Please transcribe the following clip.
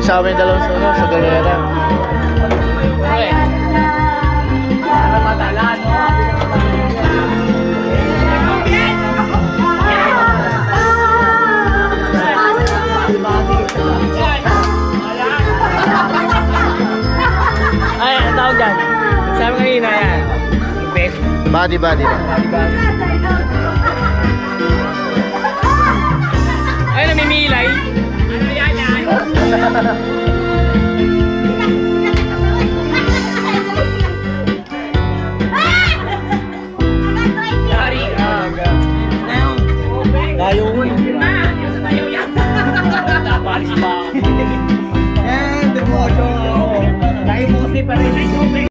Sa amin dalawang suno sa galera. Okay. Para matala, no? Ay, ang tawag dyan. Sabi kanina yan. Best. Body lang. Body. Ay, namimilay. Ano yan yan? Yari. Layo mo.